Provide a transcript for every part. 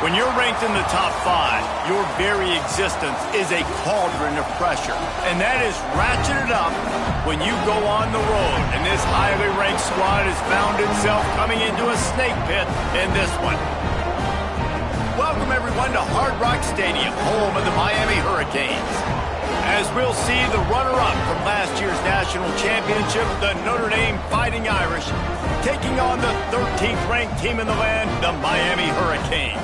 When you're ranked in the top 5, your very existence is a cauldron of pressure. And that is ratcheted up when you go on the road. And this highly ranked squad has found itself coming into a snake pit in this one. Welcome, everyone, to Hard Rock Stadium, home of the Miami Hurricanes. As we'll see the runner-up from last year's national championship, the Notre Dame Fighting Irish, taking on the 13th-ranked team in the land, the Miami Hurricanes.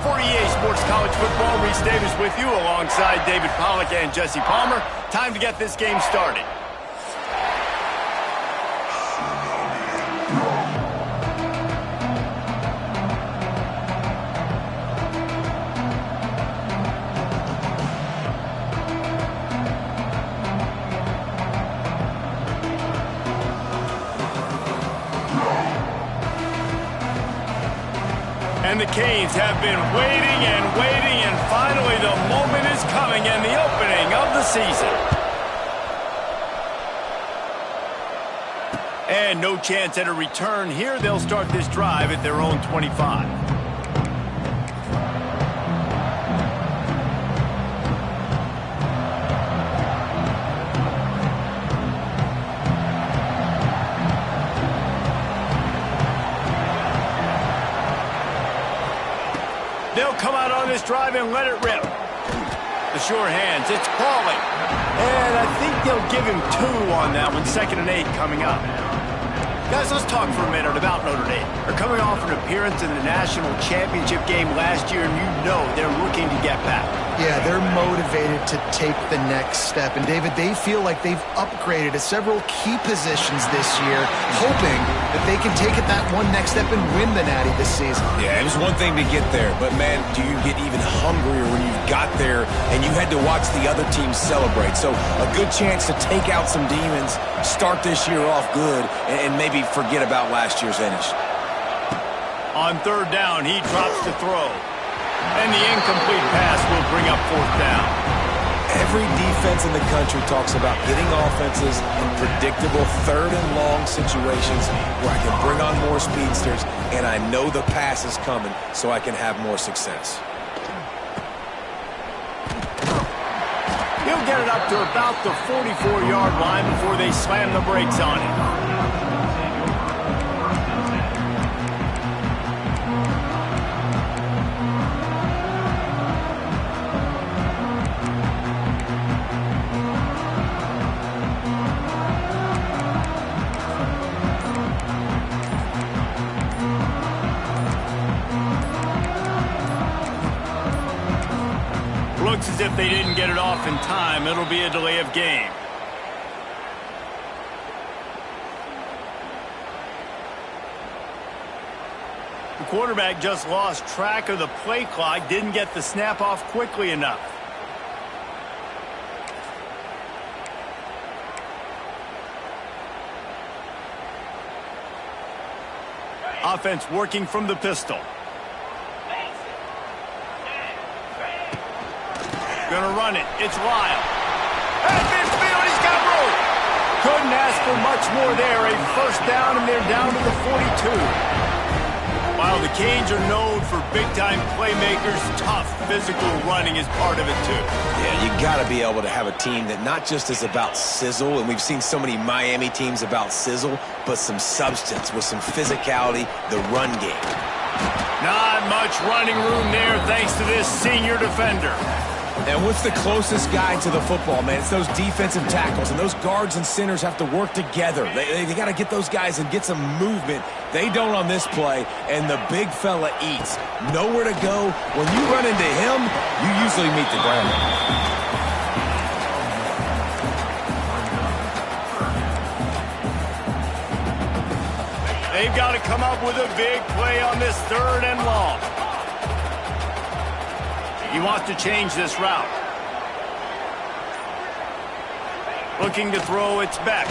For EA Sports College Football, Reese Davis with you alongside David Pollack and Jesse Palmer. Time to get this game started. And the Canes have been waiting, and finally the moment is coming and the opening of the season. And no chance at a return here. They'll start this drive at their own 25. They'll come out on this drive and let it rip. The sure hands, it's falling. And I think they'll give him 2 on that one, 2nd and 8 coming up. Guys, let's talk for a minute about Notre Dame. They're coming off an appearance in the national championship game last year, and you know they're looking to get back. Yeah, they're motivated to take the next step. And, David, they feel like they've upgraded to several key positions this year, hoping that they can take it that one next step and win the Natty this season. Yeah, it was one thing to get there, but, man, do you get even hungrier when you got there and you had to watch the other team celebrate. So a good chance to take out some demons, start this year off good, and maybe forget about last year's finish. On 3rd down, he drops to throw. And the incomplete pass will bring up 4th down. Every defense in the country talks about getting offenses in predictable 3rd and long situations where I can bring on more speedsters and I know the pass is coming so I can have more success. He'll get it up to about the 44-yard line before they slam the brakes on it. Looks as if they didn't get it off in time. It'll be a delay of game. The quarterback just lost track of the play clock, didn't get the snap off quickly enough. Offense working from the pistol. Gonna run it. It's Lyle. At midfield, he's got room. Couldn't ask for much more there. A 1st down, and they're down to the 42. While the Canes are known for big-time playmakers, tough physical running is part of it, too. Yeah, you got to be able to have a team that not just is about sizzle, and we've seen so many Miami teams about sizzle, but some substance with some physicality, the run game. Not much running room there thanks to this senior defender. And what's the closest guy to the football, man? It's those defensive tackles, and those guards and centers have to work together. They got to get those guys and get some movement. They don't on this play, and the big fella eats. Nowhere to go. When you run into him, you usually meet the ground. They've got to come up with a big play on this 3rd and long. He wants to change this route. Looking to throw, it's Beck.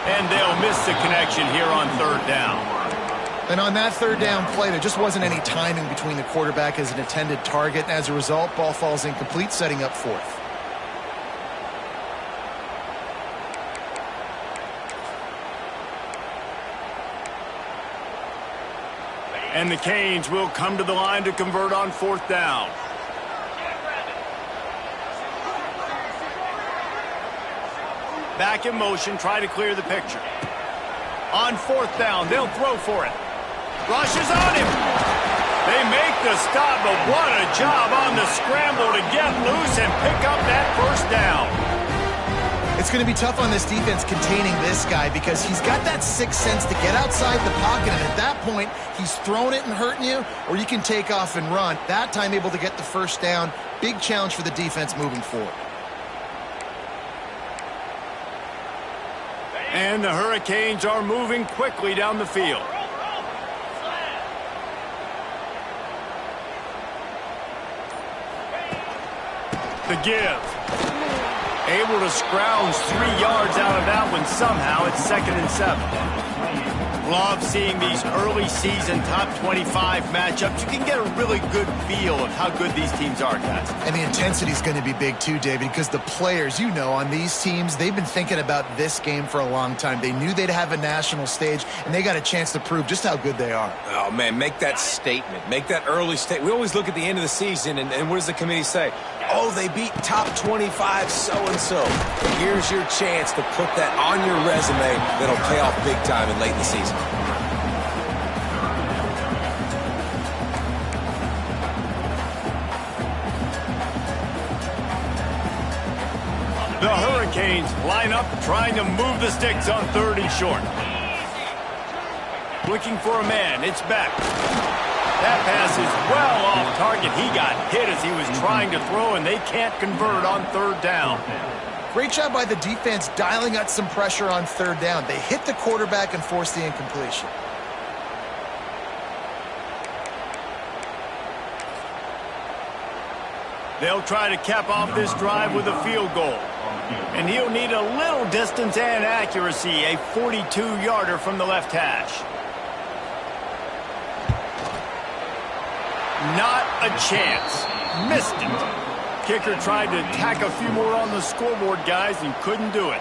And they'll miss the connection here on 3rd down. And on that 3rd down play, there just wasn't any timing between the quarterback as an intended target. And as a result, ball falls incomplete, setting up 4th. And the Canes will come to the line to convert on 4th down. Back in motion, try to clear the picture. On 4th down, they'll throw for it. Rushes on him. They make the stop, but what a job on the scramble to get loose and pick up that 1st down. It's going to be tough on this defense containing this guy because he's got that sixth sense to get outside the pocket, and at that point, he's throwing it and hurting you, or you can take off and run. That time able to get the 1st down. Big challenge for the defense moving forward. And the Hurricanes are moving quickly down the field. The give. Able to scrounge 3 yards out of that one somehow. It's 2nd and 7. Love seeing these early season top 25 matchups. You can get a really good feel of how good these teams are, guys. And the intensity is going to be big too, David, because the players, you know, on these teams, they've been thinking about this game for a long time. They knew they'd have a national stage, and they got a chance to prove just how good they are. Oh, man, make that statement. Make that early statement. We always look at the end of the season, and what does the committee say? Oh, they beat top 25 so-and-so. Here's your chance to put that on your resume that'll pay off big time in late in the season. The Hurricanes line up trying to move the sticks on 3rd and short. Looking for a man. It's Beck. That pass is well off target. He got hit as he was trying to throw, and they can't convert on 3rd down. Great job by the defense dialing out some pressure on 3rd down. They hit the quarterback and forced the incompletion. They'll try to cap off this drive with a field goal. And he'll need a little distance and accuracy, a 42-yarder from the left hash. Not a chance. Missed it. Kicker tried to tack a few more on the scoreboard, guys, and couldn't do it.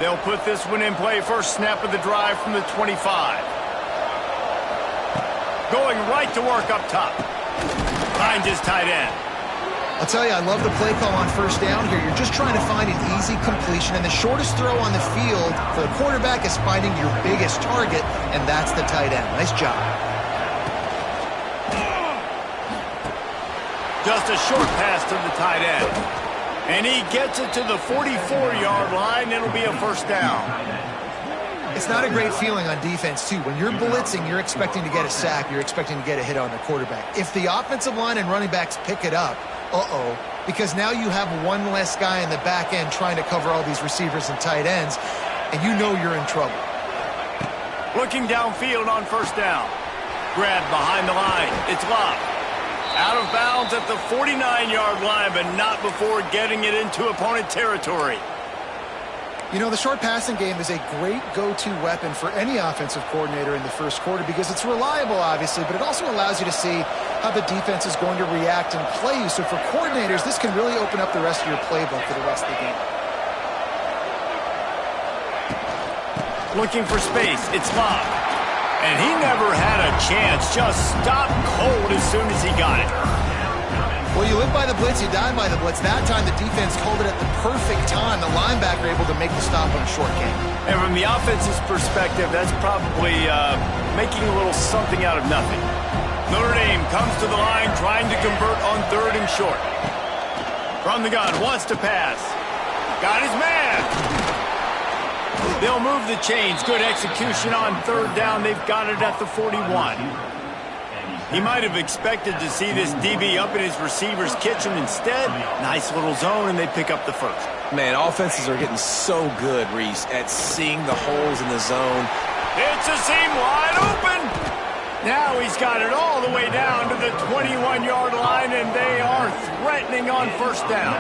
They'll put this one in play. First snap of the drive from the 25. Going right to work up top. Finds his tight end. I'll tell you, I love the play call on 1st down here. You're just trying to find an easy completion, and the shortest throw on the field for the quarterback is finding your biggest target, and that's the tight end. Nice job. Just a short pass to the tight end. And he gets it to the 44-yard line. It'll be a 1st down. It's not a great feeling on defense, too. When you're blitzing, you're expecting to get a sack. You're expecting to get a hit on the quarterback. If the offensive line and running backs pick it up, because now you have one less guy in the back end trying to cover all these receivers and tight ends, and you know you're in trouble. Looking downfield on 1st down. Grabbed behind the line. It's Love. Out of bounds at the 49-yard line, but not before getting it into opponent territory. You know, the short passing game is a great go-to weapon for any offensive coordinator in the 1st quarter because it's reliable, obviously, but it also allows you to see how the defense is going to react and play you. So for coordinators, this can really open up the rest of your playbook for the rest of the game. Looking for space. It's Love. And he never had a chance. Just stopped cold as soon as he got it. Well, you live by the blitz, you die by the blitz. That time the defense called it at the perfect time. The linebacker able to make the stop on a short game. And from the offense's perspective, that's probably making a little something out of nothing. Notre Dame comes to the line trying to convert on 3rd and short. From the gun, wants to pass. Got his man. They'll move the chains. Good execution on 3rd down. They've got it at the 41. He might have expected to see this DB up in his receiver's kitchen. Instead, nice little zone, and they pick up the 1st. Man, offenses are getting so good, Reese, at seeing the holes in the zone. It's a seam wide open. Now he's got it all the way down to the 21-yard line, and they are threatening on 1st down.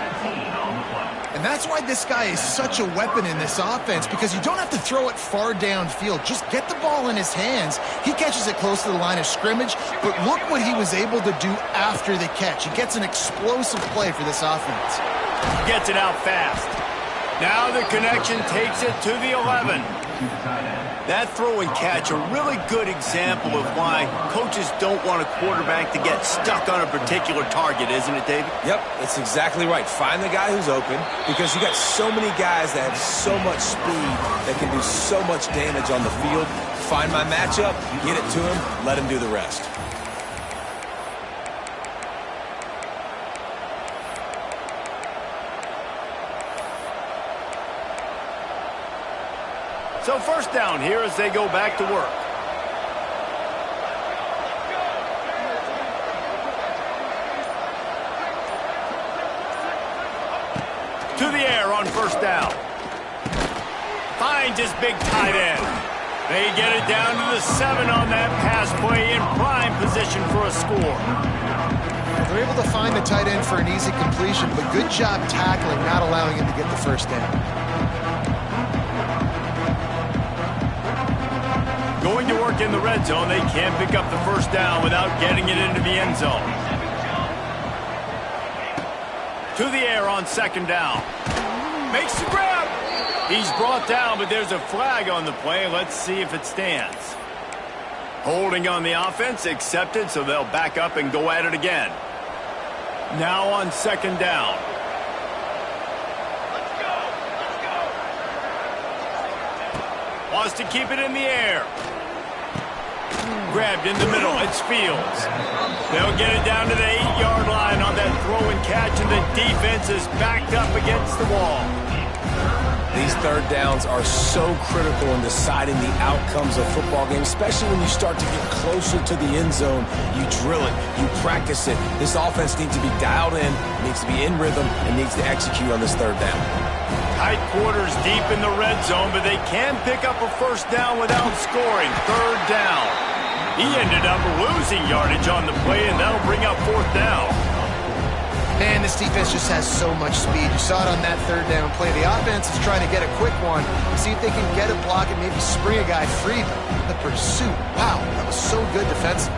And that's why this guy is such a weapon in this offense, because you don't have to throw it far downfield. Just get the ball in his hands. He catches it close to the line of scrimmage, but look what he was able to do after the catch. He gets an explosive play for this offense. Gets it out fast. Now the connection takes it to the 11. That throw and catch, a really good example of why coaches don't want a quarterback to get stuck on a particular target, isn't it, David? Yep, that's exactly right. Find the guy who's open, because you got so many guys that have so much speed that can do so much damage on the field. Find my matchup, get it to him, let him do the rest. So first down here as they go back to work. To the air on first down. Finds his big tight end. They get it down to the 7 on that pass play, in prime position for a score. They're able to find the tight end for an easy completion, but good job tackling, not allowing him to get the first down. Going to work in the red zone, they can't pick up the first down without getting it into the end zone. To the air on second down. Makes the grab. He's brought down, but there's a flag on the play. Let's see if it stands. Holding on the offense, accepted, so they'll back up and go at it again. Now on second down. Wants to keep it in the air. Grabbed in the middle. It's Fields. They'll get it down to the 8-yard line on that throw and catch, and the defense is backed up against the wall. These third downs are so critical in deciding the outcomes of football games, especially when you start to get closer to the end zone. You drill it, you practice it. This offense needs to be dialed in, needs to be in rhythm, and needs to execute on this third down. Tight quarters deep in the red zone, but they can pick up a first down without scoring. Third down. He ended up losing yardage on the play, and that'll bring up fourth down. Man, this defense just has so much speed. You saw it on that third down play. The offense is trying to get a quick one, see if they can get a block and maybe spring a guy free. But the pursuit, wow, that was so good defensively.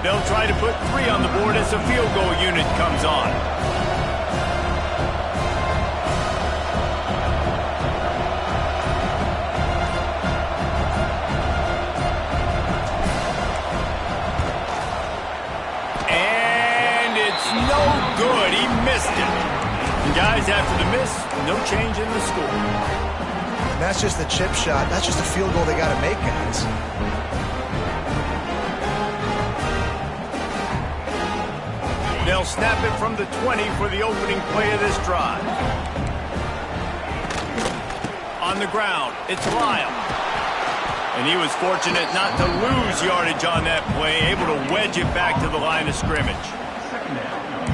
They'll try to put 3 on the board as the field goal unit comes on. No good. He missed it. And guys, after the miss, no change in the score. And that's just a chip shot. That's just a field goal they got to make, guys. They'll snap it from the 20 for the opening play of this drive. On the ground, it's Lyle. And he was fortunate not to lose yardage on that play, able to wedge it back to the line of scrimmage.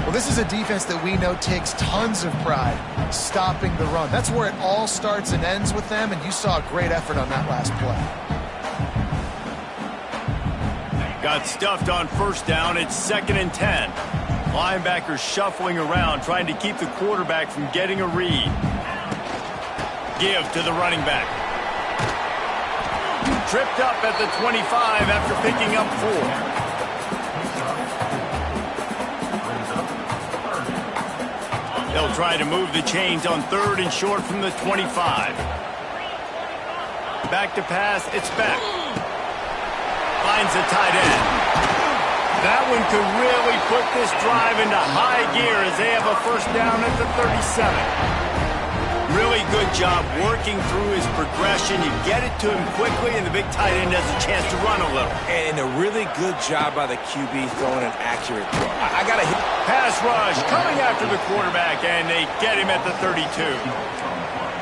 Well, this is a defense that we know takes tons of pride stopping the run. That's where it all starts and ends with them, and you saw a great effort on that last play. Got stuffed on first down. It's 2nd and 10. Linebackers shuffling around, trying to keep the quarterback from getting a read. Give to the running back. Tripped up at the 25 after picking up 4. They'll try to move the chains on 3rd and short from the 25. Back to pass, it's Beck. Finds the tight end. That one could really put this drive into high gear as they have a first down at the 37. Really good job working through his progression. You get it to him quickly, and the big tight end has a chance to run a little. And a really good job by the QB throwing an accurate throw. I got to hit. Pass rush coming after the quarterback, and they get him at the 32.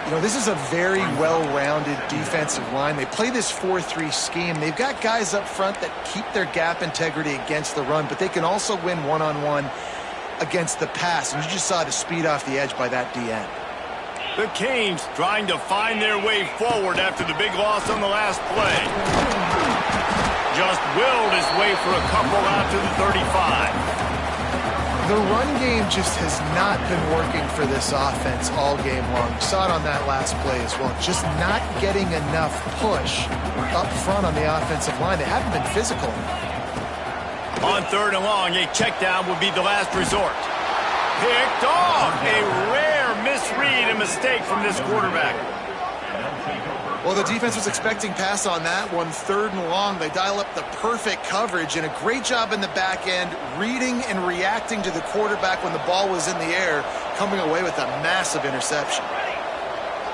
You know, this is a very well-rounded defensive line. They play this 4-3 scheme. They've got guys up front that keep their gap integrity against the run, but they can also win one-on-one against the pass. And you just saw the speed off the edge by that DN. The Canes trying to find their way forward after the big loss on the last play. Just willed his way for a couple out to the 35. The run game just has not been working for this offense all game long. You saw it on that last play as well. Just not getting enough push up front on the offensive line. They haven't been physical. On 3rd and long, a check down would be the last resort. Picked off. A rare misread and mistake from this quarterback. Well, the defense was expecting pass on that one, 3rd and long. They dial up the perfect coverage and a great job in the back end, reading and reacting to the quarterback when the ball was in the air, coming away with a massive interception.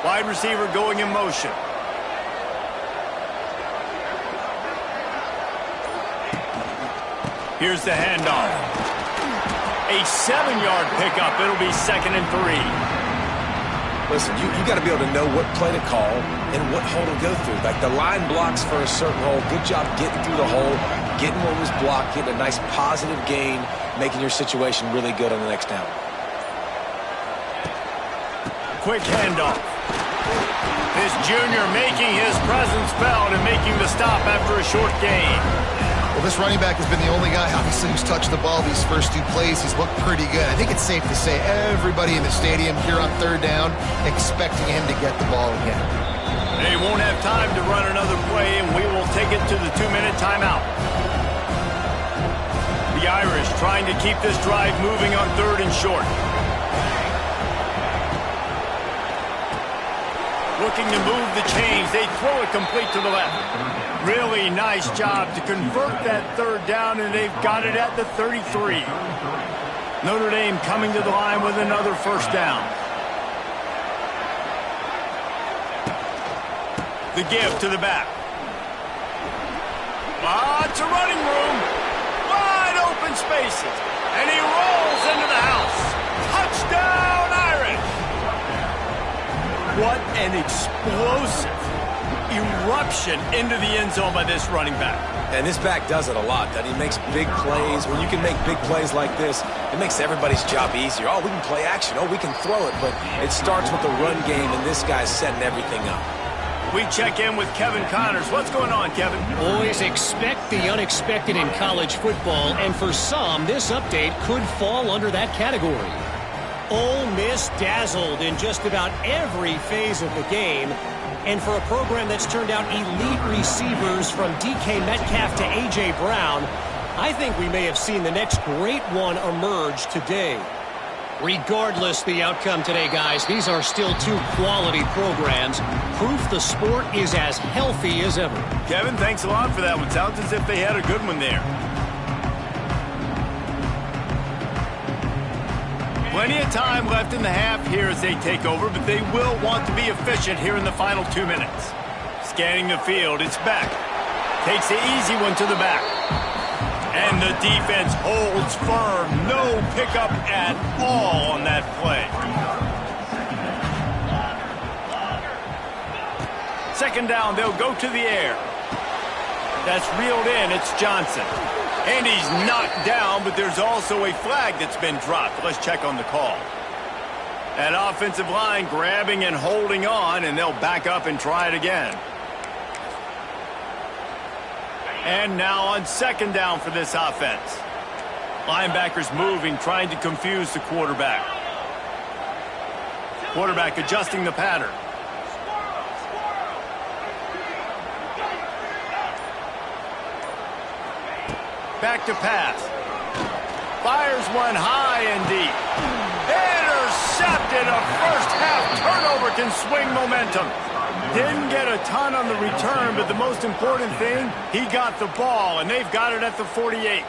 Wide receiver going in motion. Here's the handoff. A 7-yard pickup. It'll be 2nd and 3. Listen, you got to be able to know what play to call and what hole to go through. Like the line blocks for a certain hole. Good job getting through the hole, getting what was blocked, getting a nice positive gain, making your situation really good on the next down. Quick handoff. This junior making his presence felt and making the stop after a short gain. Well, this running back has been the only guy, obviously, who's touched the ball these first 2 plays. He's looked pretty good. I think it's safe to say everybody in the stadium here on 3rd down expecting him to get the ball again. They won't have time to run another play, and we will take it to the 2-minute timeout. The Irish trying to keep this drive moving on 3rd and short. Looking to move the chains. They throw it complete to the left. Really nice job to convert that 3rd down, and they've got it at the 33. Notre Dame coming to the line with another 1st down. The give to the back. Lots of running room. Wide open spaces. And he rolls into the house. Touchdown, Irish! What an explosive eruption into the end zone by this running back. And this back does it a lot. That he makes big plays. When you can make big plays like this, it makes everybody's job easier. Oh, we can play action. Oh, we can throw it. But it starts with the run game, and this guy's setting everything up. We check in with Kevin Connors. What's going on, Kevin? Always expect the unexpected in college football, and for some, this update could fall under that category. Ole Miss dazzled in just about every phase of the game. And for a program that's turned out elite receivers from DK Metcalf to A.J. Brown, I think we may have seen the next great one emerge today. Regardless the outcome today, guys, these are still 2 quality programs. Proof the sport is as healthy as ever. Kevin, thanks a lot for that one. Sounds as if they had a good one there. Plenty of time left in the half here as they take over, but they will want to be efficient here in the final 2 minutes. Scanning the field, it's Beck. Takes the easy one to the back. And the defense holds firm. No pickup at all on that play. 2nd down, they'll go to the air. That's reeled in, it's Johnson. And he's knocked down, but there's also a flag that's been dropped. Let's check on the call. That offensive line grabbing and holding on, and they'll back up and try it again. And now on 2nd down for this offense. Linebackers moving, trying to confuse the quarterback. Quarterback adjusting the pattern. Back to pass. Fires one high and deep. Intercepted. A first-half turnover can swing momentum. Didn't get a ton on the return, but the most important thing, he got the ball, and they've got it at the 48.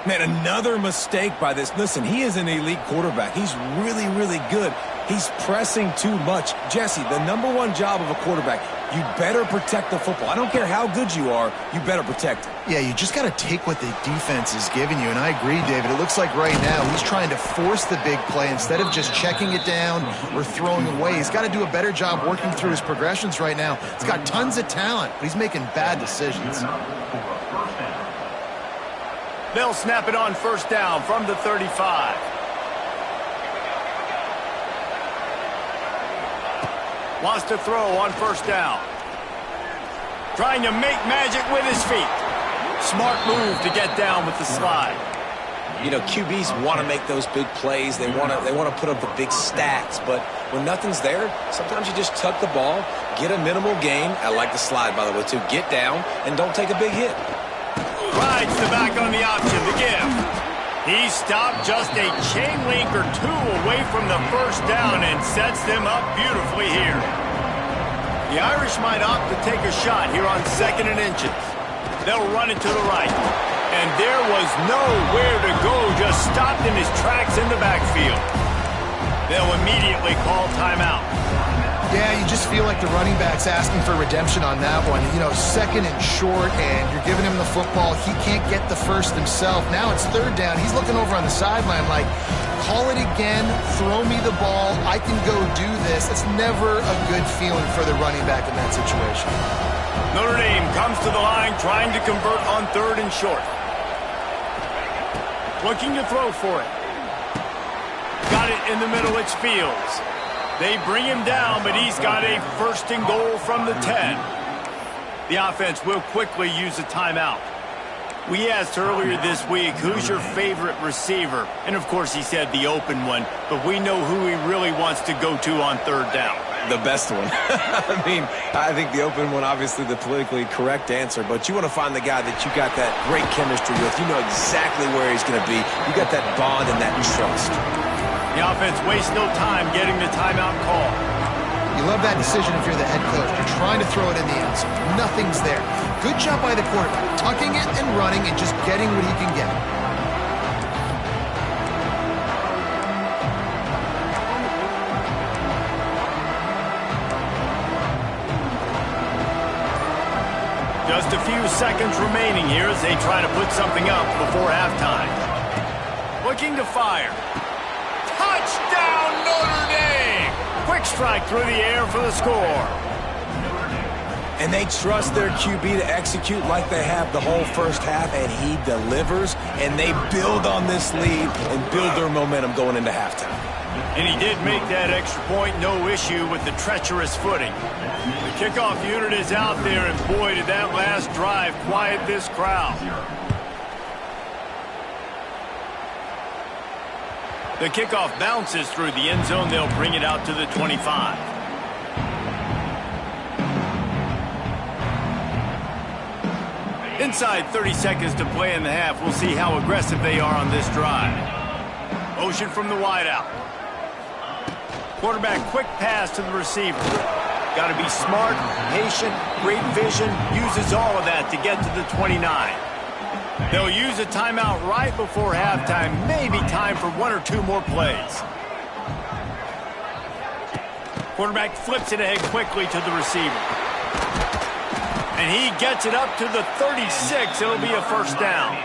Man, another mistake by this. Listen, he is an elite quarterback. He's really, really good. He's pressing too much. Jesse, the #1 job of a quarterback, you better protect the football. I don't care how good you are, you better protect it. Yeah, you just got to take what the defense is giving you, and I agree, David. It looks like right now he's trying to force the big play instead of just checking it down or throwing away. He's got to do a better job working through his progressions right now. He's got tons of talent, but he's making bad decisions. They'll snap it on 1st down from the 35. Wants to throw on 1st down. Trying to make magic with his feet. Smart move to get down with the slide. You know, QBs want to make those big plays. They want to put up the big stats. But when nothing's there, sometimes you just tuck the ball, get a minimal gain. I like the slide, by the way, too. Get down and don't take a big hit. Rides the back on the option, the give. He stopped just a chain link or two away from the first down and sets them up beautifully here. The Irish might opt to take a shot here on 2nd and inches. They'll run it to the right. And there was nowhere to go, just stopped in his tracks in the backfield. They'll immediately call timeout. Yeah, you just feel like the running back's asking for redemption on that one. You know, 2nd and short, and you're giving him the football. He can't get the first himself. Now it's 3rd down. He's looking over on the sideline like, call it again, throw me the ball, I can go do this. It's never a good feeling for the running back in that situation. Notre Dame comes to the line trying to convert on 3rd and short. Looking to throw for it. Got it in the middle, it's Fields. They bring him down, but he's got a 1st and goal from the 10. The offense will quickly use a timeout. We asked earlier this week, who's your favorite receiver? And, of course, he said the open one, but we know who he really wants to go to on 3rd down. The best one. I mean, I think the open one, obviously the politically correct answer, but you want to find the guy that you got that great chemistry with. You know exactly where he's going to be. You got that bond and that trust. The offense wastes no time getting the timeout call. You love that decision if you're the head coach. You're trying to throw it in the end zone. Nothing's there. Good job by the quarterback, tucking it and running and just getting what he can get. Just a few seconds remaining here as they try to put something up before halftime. Looking to fire. Touchdown, Notre Dame! Quick strike through the air for the score. And they trust their QB to execute like they have the whole first half, and he delivers, and they build on this lead and build their momentum going into halftime. And he did make that extra point, no issue with the treacherous footing. The kickoff unit is out there, and boy, did that last drive quiet this crowd. The kickoff bounces through the end zone. They'll bring it out to the 25. Inside 30 seconds to play in the half. We'll see how aggressive they are on this drive. Motion from the wideout. Quarterback quick pass to the receiver. Got to be smart, patient, great vision. Uses all of that to get to the 29. They'll use a timeout right before halftime. Maybe time for 1 or 2 more plays. Quarterback flips it ahead quickly to the receiver. And he gets it up to the 36. It'll be a 1st down.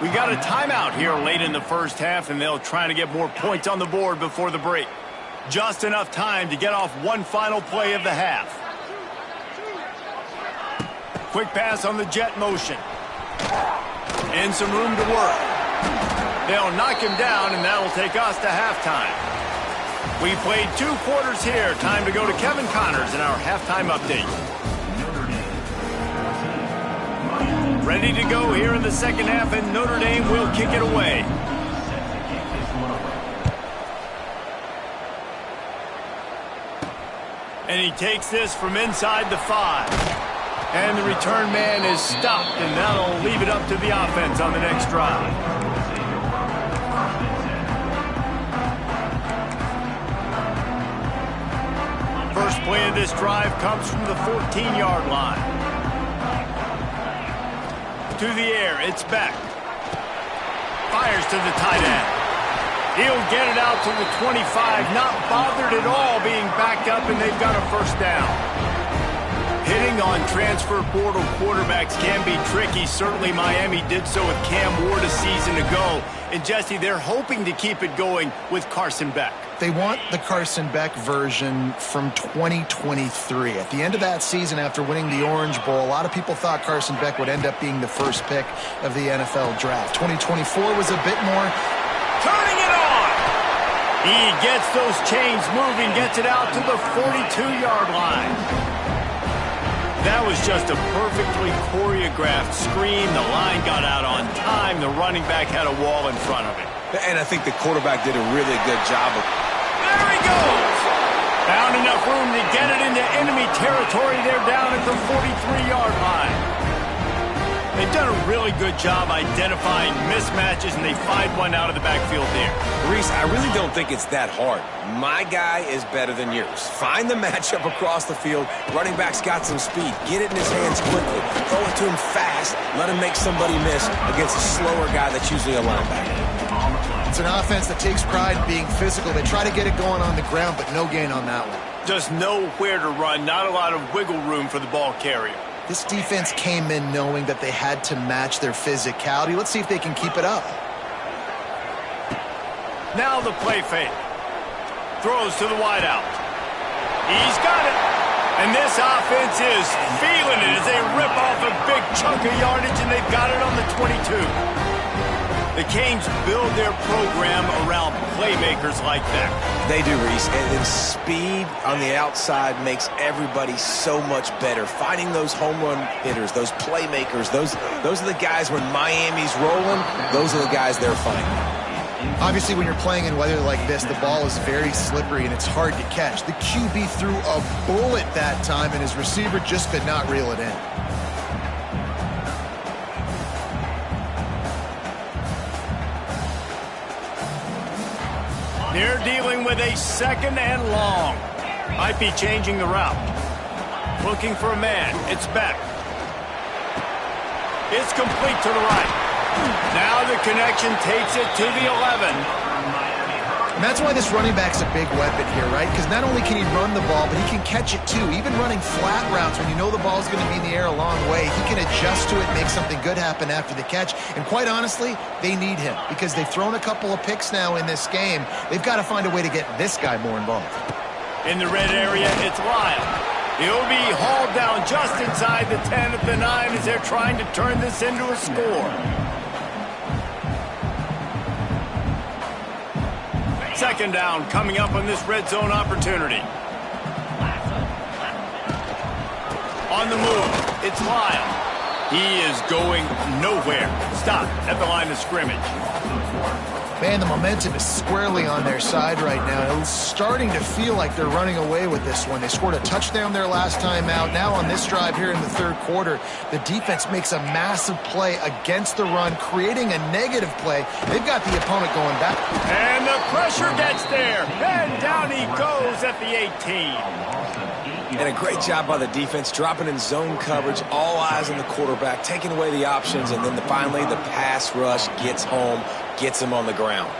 We got a timeout here late in the first half, and they'll try to get more points on the board before the break. Just enough time to get off one final play of the half. Quick pass on the jet motion. And some room to work. They'll knock him down, and that'll take us to halftime. We played 2 quarters here. Time to go to Kevin Connors in our halftime update. Ready to go here in the second half, and Notre Dame will kick it away. And he takes this from inside the 5. And the return man is stopped, and that'll leave it up to the offense on the next drive. First play of this drive comes from the 14-yard line. To the air, it's Beck. Fires to the tight end. He'll get it out to the 25, not bothered at all being backed up, and they've got a 1st down. Hitting on transfer portal quarterbacks can be tricky. Certainly Miami did so with Cam Ward a season ago. And Jesse, they're hoping to keep it going with Carson Beck. They want the Carson Beck version from 2023. At the end of that season, after winning the Orange Bowl, a lot of people thought Carson Beck would end up being the 1st pick of the NFL draft. 2024 was a bit more. Turning it on! He gets those chains moving, gets it out to the 42-yard line. That was just a perfectly choreographed screen. The line got out on time. The running back had a wall in front of it. And I think the quarterback did a really good job of... There he goes! Found enough room to get it into enemy territory. They're down at the 43-yard line. They've done a really good job identifying mismatches, and they find one out of the backfield there. Reese, I really don't think it's that hard. My guy is better than yours. Find the matchup across the field. Running back's got some speed. Get it in his hands quickly. Throw it to him fast. Let him make somebody miss against a slower guy that's usually a linebacker. It's an offense that takes pride in being physical. They try to get it going on the ground, but no gain on that one. Just nowhere to run. Not a lot of wiggle room for the ball carrier. This defense came in knowing that they had to match their physicality. Let's see if they can keep it up. Now the play fake. Throws to the wideout. He's got it. And this offense is feeling it as they rip off a big chunk of yardage, and they've got it on the 22. The Canes build their program around playmakers like that. They do, Reese, and speed on the outside makes everybody so much better. Finding those home run hitters, those playmakers, those are the guys when Miami's rolling, those are the guys they're finding. Obviously, when you're playing in weather like this, the ball is very slippery and it's hard to catch. The QB threw a bullet that time, and his receiver just could not reel it in. They're dealing with a second and long. Might be changing the route. Looking for a man. It's Beck. It's complete to the right. Now the connection takes it to the 11. And that's why this running back's a big weapon here, right? Because not only can he run the ball, but he can catch it too. Even running flat routes when you know the ball's going to be in the air a long way, he can adjust to it, make something good happen after the catch. And quite honestly, they need him because they've thrown a couple of picks now in this game. They've got to find a way to get this guy more involved. In the red area, it's Lyle. He'll be hauled down just inside the 10 at the 9 as they're trying to turn this into a score. Second down coming up on this red zone opportunity. On the move, it's Lyle. He is going nowhere. Stop at the line of scrimmage. Man, the momentum is squarely on their side right now. It's starting to feel like they're running away with this one. They scored a touchdown their last time out. Now on this drive here in the third quarter, the defense makes a massive play against the run, creating a negative play. They've got the opponent going back. And the pressure gets there. And down he goes at the 18. And a great job by the defense, dropping in zone coverage, all eyes on the quarterback, taking away the options, and then finally the pass rush gets home, gets him on the ground.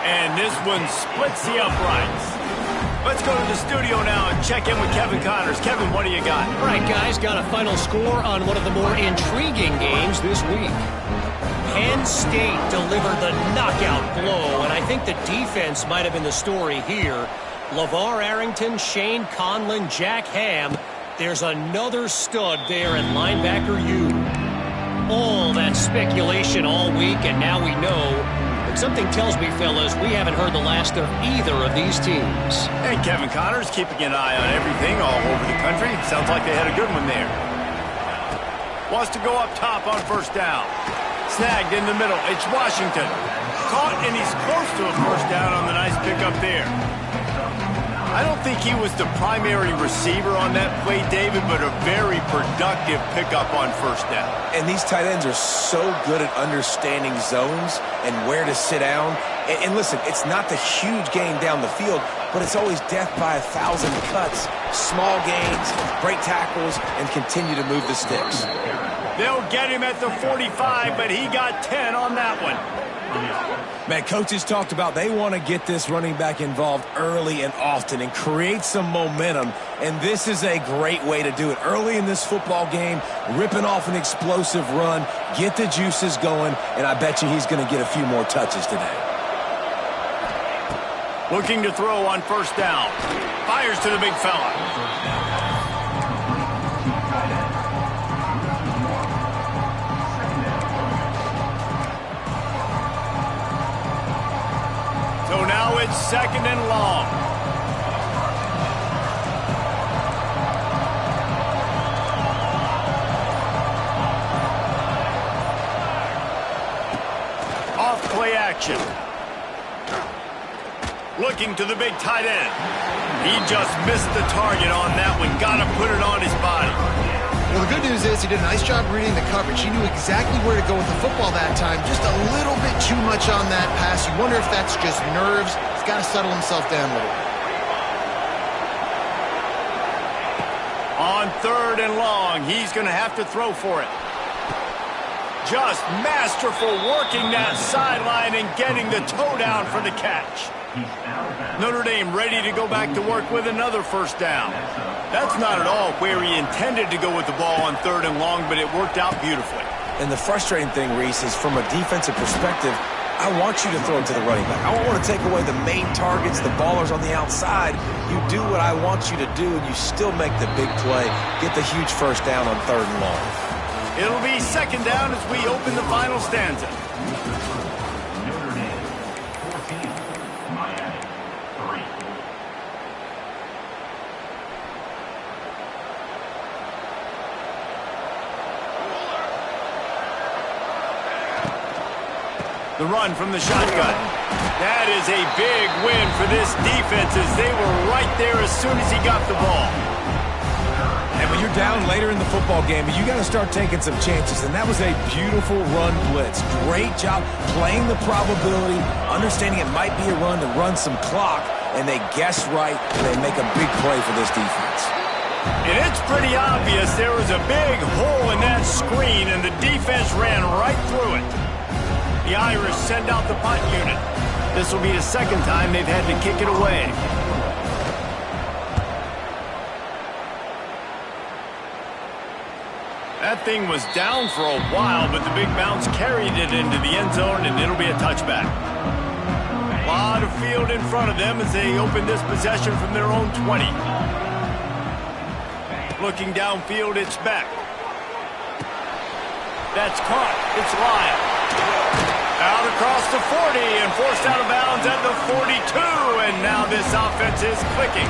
And this one splits the uprights. Let's go to the studio now and check in with Kevin Connors. Kevin, what do you got? All right, guys, got a final score on one of the more intriguing games this week. Penn State delivered the knockout blow, and I think the defense might have been the story here. LeVar Arrington, Shane Conlon, Jack Ham. There's another stud there at linebacker U. All that speculation all week, and now we know. But something tells me, fellas, we haven't heard the last of either of these teams. And Kevin Connors keeping an eye on everything all over the country. Sounds like they had a good one there. Wants to go up top on first down. Snagged in the middle. It's Washington. Caught, and he's close to a first down on the nice pickup there. I don't think he was the primary receiver on that play, David, but a very productive pickup on first down. And these tight ends are so good at understanding zones and where to sit down. And listen, it's not the huge gain down the field, but it's always death by 1,000 cuts, small gains, break tackles, and continue to move the sticks. They'll get him at the 45, but he got 10 on that one. Man, coaches talked about they want to get this running back involved early and often and create some momentum, and this is a great way to do it. Early in this football game, ripping off an explosive run, get the juices going, and I bet you he's going to get a few more touches today. Looking to throw on first down. Fires to the big fella. So now it's second and long. Off play action. Looking to the big tight end. He just missed the target on that one. Got to put it on his body. Well, the good news is he did a nice job reading the coverage. He knew exactly where to go with the football that time. Just a little bit too much on that pass. You wonder if that's just nerves. He's got to settle himself down a little bit. On 3rd and long, he's going to have to throw for it. Just masterful working that sideline and getting the toe down for the catch. Notre Dame ready to go back to work with another first down. That's not at all where he intended to go with the ball on 3rd and long, but it worked out beautifully. And the frustrating thing, Reese, is from a defensive perspective, I want you to throw it to the running back. I don't want to take away the main targets, the ballers on the outside. You do what I want you to do, and you still make the big play, get the huge first down on 3rd and long. It'll be 2nd down as we open the final stanza. Notre Dame 14, Miami 3. The run from the shotgun. That is a big win for this defense as they were right there as soon as he got the ball. And when you're down later in the football game, you got to start taking some chances. And that was a beautiful run blitz. Great job playing the probability, understanding it might be a run to run some clock. And they guess right, and they make a big play for this defense. And it's pretty obvious there was a big hole in that screen, and the defense ran right through it. The Irish send out the punt unit. This will be the 2nd time they've had to kick it away. That thing was down for a while, but the big bounce carried it into the end zone, and it'll be a touchback. A lot of field in front of them as they open this possession from their own 20. Looking downfield, it's back. That's caught. It's Lyle. Out across the 40 and forced out of bounds at the 42, and now this offense is clicking.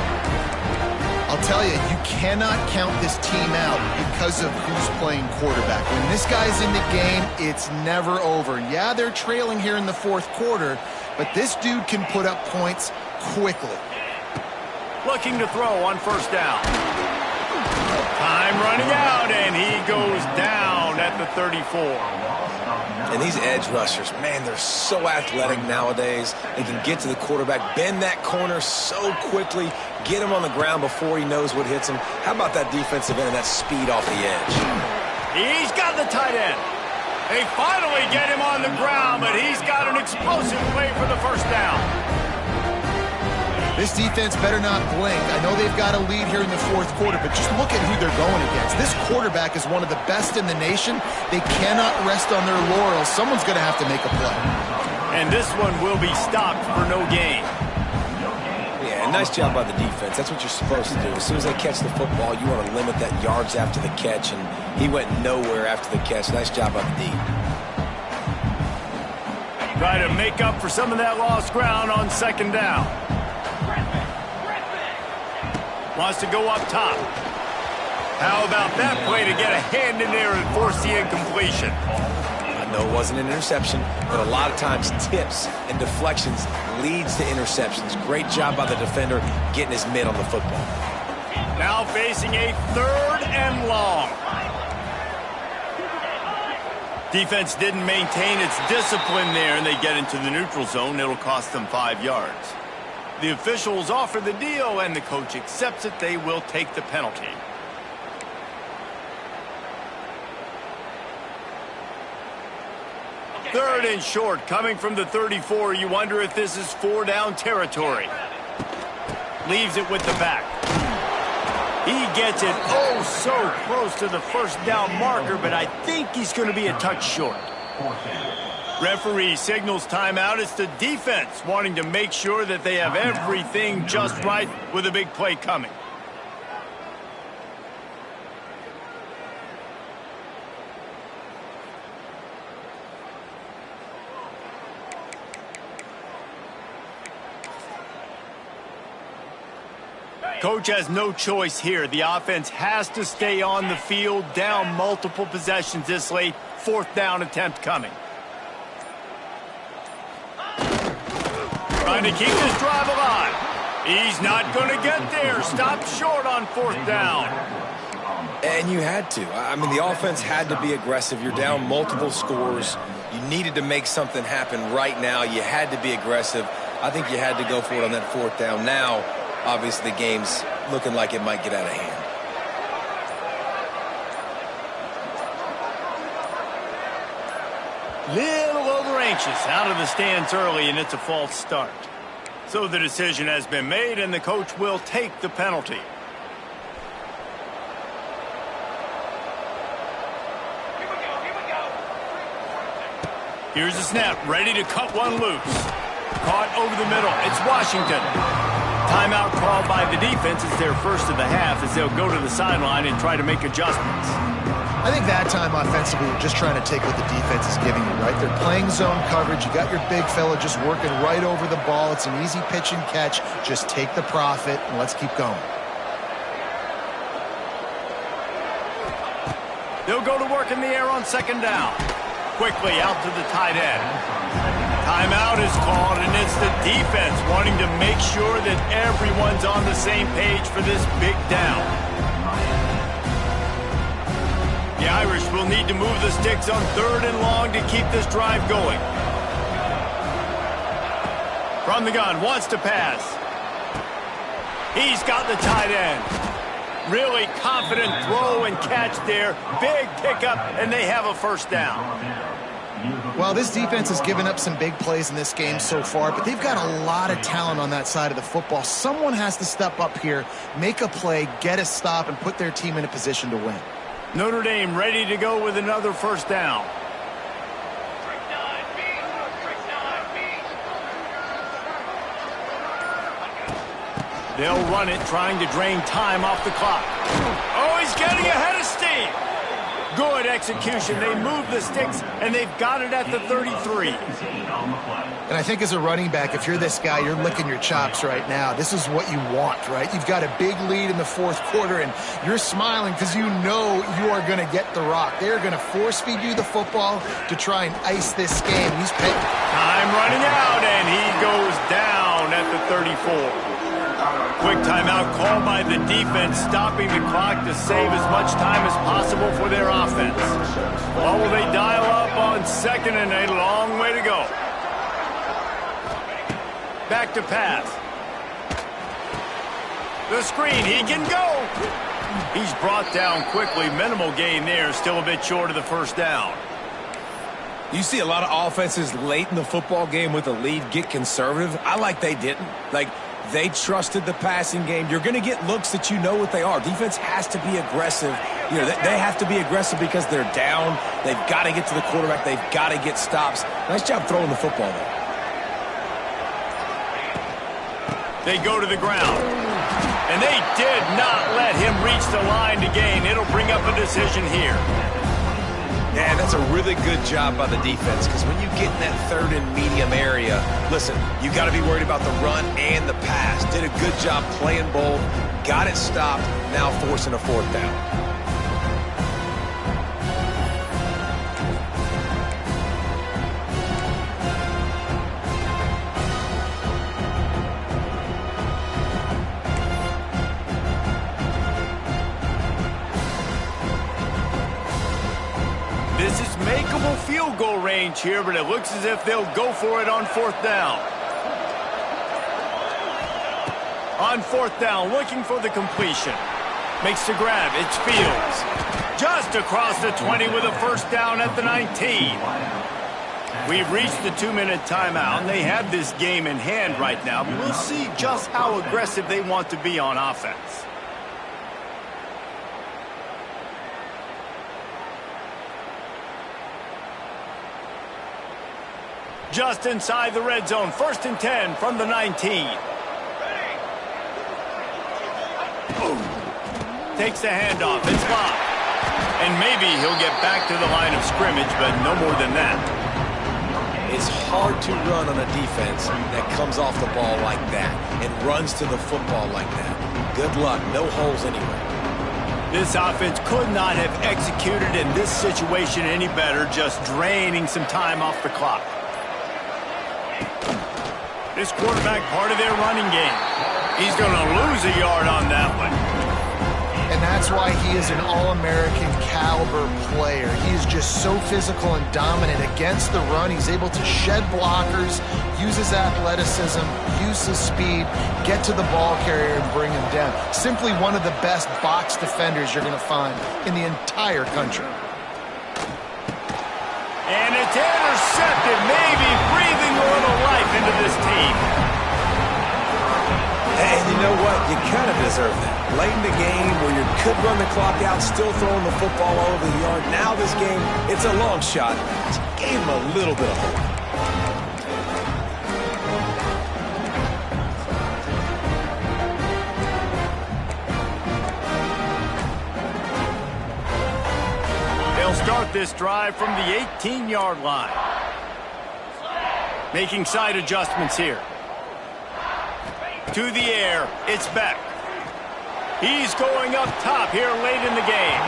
I'll tell you, you cannot count this team out because of who's playing quarterback. When this guy's in the game, it's never over. Yeah, they're trailing here in the 4th quarter, but this dude can put up points quickly. Looking to throw on 1st down. Time running out, and he goes down at the 34. And these edge rushers, man, they're so athletic nowadays. They can get to the quarterback, bend that corner so quickly, get him on the ground before he knows what hits him. How about that defensive end and that speed off the edge? He's got the tight end. They finally get him on the ground, but he's got an explosive play for the 1st down. This defense better not blink. I know they've got a lead here in the 4th quarter, but just look at who they're going against. This quarterback is one of the best in the nation. They cannot rest on their laurels. Someone's going to have to make a play. And this one will be stopped for no gain. Yeah, nice job by the defense. That's what you're supposed to do. As soon as they catch the football, you want to limit that yards after the catch, and he went nowhere after the catch. Nice job by the D. Try to make up for some of that lost ground on 2nd down. Wants to go up top. How about that play to get a hand in there and force the incompletion? I know it wasn't an interception, but a lot of times tips and deflections leads to interceptions. Great job by the defender getting his mitt on the football. Now facing a 3rd and long. Defense didn't maintain its discipline there, and they get into the neutral zone. It'll cost them 5 yards. The officials offer the deal, and the coach accepts it. They will take the penalty. Third and short, coming from the 34. You wonder if this is 4-down territory. Leaves it with the back. He gets it oh so close to the 1st down marker, but I think he's going to be a touch short. Referee signals timeout. It's the defense wanting to make sure that they have everything just right with a big play coming. Coach has no choice here. The offense has to stay on the field, down multiple possessions this late. 4th down attempt coming. trying to keep this drive alive. He's not going to get there. Stopped short on 4th down. And you had to. I mean, the offense had to be aggressive. You're down multiple scores. You needed to make something happen right now. You had to be aggressive. I think you had to go for it on that 4th down. Now, obviously, the game's looking like it might get out of hand. Little over-anxious out of the stands early, and it's a false start. So the decision has been made, and the coach will take the penalty. Here's the snap, ready to cut one loose. Caught over the middle. It's Washington. Timeout called by the defense. It's their first of the half as they'll go to the sideline and try to make adjustments. I think that time offensively, you're just trying to take what the defense is giving you, right? They're playing zone coverage. You got your big fella just working right over the ball. It's an easy pitch and catch. Just take the profit and let's keep going. They'll go to work in the air on 2nd down. Quickly out to the tight end. Timeout is called, and it's the defense wanting to make sure that everyone's on the same page for this big down. The Irish will need to move the sticks on 3rd and long to keep this drive going. From the gun, wants to pass. He's got the tight end. Really confident throw and catch there. Big pickup, and they have a 1st down. Well, this defense has given up some big plays in this game so far, but they've got a lot of talent on that side of the football. Someone has to step up here, make a play, get a stop, and put their team in a position to win. Notre Dame ready to go with another 1st down. They'll run it, trying to drain time off the clock. Oh, he's getting ahead of steam. Good execution. They move the sticks, and they've got it at the 33. And I think as a running back, if you're this guy, you're licking your chops right now. This is what you want, right? You've got a big lead in the 4th quarter, and you're smiling because you know you are going to get the rock. They're going to force feed you the football to try and ice this game. He's picked. Time running out, and he goes down at the 34. Quick timeout called by the defense, stopping the clock to save as much time as possible for their offense. Or will they dial up on 2nd and 8? A long way to go. Back to pass. The screen, he can go. He's brought down quickly. Minimal gain there, still a bit short of the 1st down. You see a lot of offenses late in the football game with a lead get conservative. I like they didn't. They trusted the passing game. You're going to get looks that you know what they are. Defense has to be aggressive. They have to be aggressive because they're down. They've got to get to the quarterback. They've got to get stops. Nice job throwing the football there. They go to the ground. And they did not let him reach the line to gain. It'll bring up a decision here. Yeah, that's a really good job by the defense because when you get in that 3rd and medium area, listen, you got to be worried about the run and the pass. Did a good job playing both, got it stopped, now forcing a 4th down. This is makeable field goal range here, but it looks as if they'll go for it on 4th down. On 4th down, looking for the completion. Makes the grab. It's Fields. Just across the 20 with a 1st down at the 19. We've reached the 2-minute timeout, and they have this game in hand right now. But we'll see just how aggressive they want to be on offense. Just inside the red zone. 1st and 10 from the 19. Takes the handoff. It's blocked. And maybe he'll get back to the line of scrimmage, but no more than that. It's hard to run on a defense that comes off the ball like that and runs to the football like that. Good luck. No holes anywhere. This offense could not have executed in this situation any better, just draining some time off the clock. This quarterback part of their running game. He's going to lose a yard on that one. And that's why he is an All-American caliber player. He is just so physical and dominant against the run. He's able to shed blockers, use his athleticism, use his speed, get to the ball carrier and bring him down. Simply one of the best box defenders you're going to find in the entire country. And it's intercepted, maybe breathing a little life into this team. And you know what? You kind of deserve that. Late in the game where you could run the clock out, still throwing the football all over the yard. Now this game, it's a long shot. Just gave him a little bit of hope. They'll start this drive from the 18-yard line. Making side adjustments here. To the air, it's Beck. He's going up top here late in the game.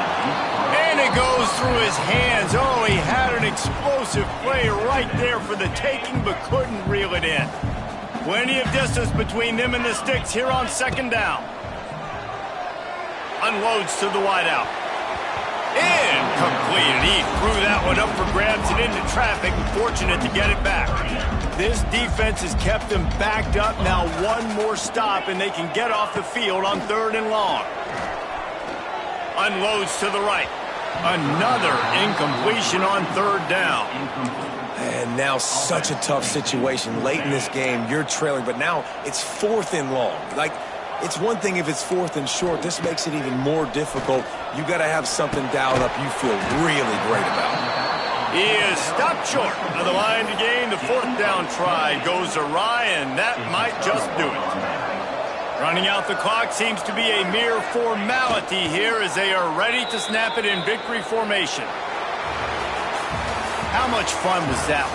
And it goes through his hands. Oh, he had an explosive play right there for the taking, but couldn't reel it in. Plenty of distance between them and the sticks here on second down. Unloads to the wideout. Incomplete. He threw that one up for grabs and into traffic, and fortunate to get it back. This defense has kept them backed up. Now one more stop, and they can get off the field on 3rd and long. Unloads to the right. Another incompletion on 3rd down. And now such a tough situation. Late in this game, you're trailing, but now it's 4th and long. Like, it's one thing if it's 4th and short. This makes it even more difficult. You got to have something dialed up you feel really great about. He is stopped short of the line to gain. The 4th down try goes awry, and that might just do it. Running out the clock seems to be a mere formality here as they are ready to snap it in victory formation. How much fun was that?